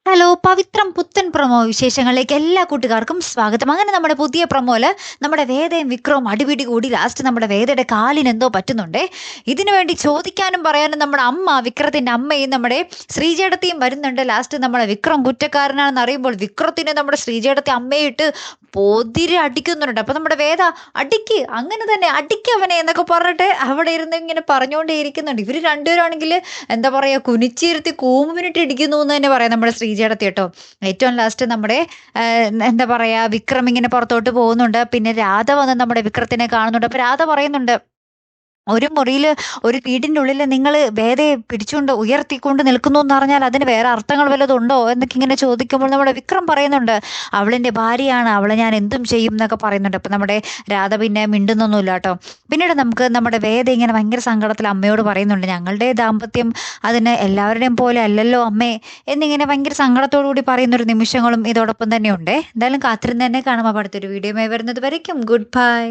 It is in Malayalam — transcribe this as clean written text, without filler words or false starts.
ഹലോ പവിത്രം പുത്തൻ പ്രൊമോ വിശേഷങ്ങളിലേക്ക് എല്ലാ കൂട്ടുകാർക്കും സ്വാഗതം. അങ്ങനെ നമ്മുടെ പുതിയ പ്രൊമോയില് നമ്മുടെ വേദയും വിക്രവും അടിപിടി കൂടി ലാസ്റ്റ് നമ്മുടെ വേദയുടെ കാലിന് എന്തോ പറ്റുന്നുണ്ടേ. ഇതിനു വേണ്ടി ചോദിക്കാനും പറയാനും നമ്മുടെ അമ്മ വിക്രത്തിന്റെ അമ്മയും നമ്മുടെ ശ്രീജേടത്തിയും വരുന്നുണ്ട്. ലാസ്റ്റ് നമ്മുടെ വിക്രം കുറ്റക്കാരനാണെന്ന് അറിയുമ്പോൾ വിക്രത്തിന് നമ്മുടെ ശ്രീജേടത്തി അമ്മയിട്ട് പൊതിരെ അടിക്കുന്നുണ്ട്. അപ്പൊ നമ്മുടെ വേദ അടിക്ക്, അങ്ങനെ തന്നെ അടിക്ക് അവനെ എന്നൊക്കെ പറഞ്ഞിട്ട് അവിടെ ഇരുന്ന് ഇങ്ങനെ പറഞ്ഞുകൊണ്ടേ ഇരിക്കുന്നുണ്ട്. ഇവര് രണ്ടുപേരാണെങ്കിൽ എന്താ പറയാ കുനിച്ചിരുത്തി കൂമ്പിനിട്ട് ഇടിക്കുന്നു എന്ന് തന്നെ പറയാം നമ്മുടെ ശ്രീജേടത്തി കേട്ടോ. ഏറ്റവും ലാസ്റ്റ് നമ്മുടെ എന്താ പറയാ വിക്രം ഇങ്ങനെ പുറത്തോട്ട് പോകുന്നുണ്ട്. പിന്നെ രാധ വന്ന് നമ്മുടെ വിക്രത്തിനെ കാണുന്നുണ്ട്. അപ്പൊ രാധ പറയുന്നുണ്ട്, ഒരു മുറിയിൽ ഒരു വീടിൻ്റെ ഉള്ളിൽ നിങ്ങൾ വേദയെ പിടിച്ചുകൊണ്ട് ഉയർത്തിക്കൊണ്ട് നിൽക്കുന്നു എന്ന് പറഞ്ഞാൽ അതിന് വേറെ അർത്ഥങ്ങൾ വല്ലതും ഉണ്ടോ എന്നൊക്കെ ഇങ്ങനെ ചോദിക്കുമ്പോൾ നമ്മുടെ വിക്രം പറയുന്നുണ്ട്, അവളെൻ്റെ ഭാര്യയാണ്, അവളെ ഞാൻ എന്തും ചെയ്യും എന്നൊക്കെ പറയുന്നുണ്ട്. അപ്പം നമ്മുടെ രാധ പിന്നെ മിണ്ടുന്നൊന്നുമില്ല കേട്ടോ. പിന്നീട് നമുക്ക് നമ്മുടെ വേദ ഇങ്ങനെ ഭയങ്കര സങ്കടത്തിൽ അമ്മയോട് പറയുന്നുണ്ട്, ഞങ്ങളുടെ ദാമ്പത്യം അതിന് എല്ലാവരുടെയും പോലെ അല്ലല്ലോ അമ്മേ എന്നിങ്ങനെ ഭയങ്കര സങ്കടത്തോടു കൂടി പറയുന്നൊരു നിമിഷങ്ങളും ഇതോടൊപ്പം തന്നെ ഉണ്ട്. എന്തായാലും കാത്തിരുന്ന് തന്നെ കാണുമ്പോൾ അടുത്തൊരു വീഡിയോ വരുന്നത് വരയ്ക്കും ഗുഡ് ബൈ.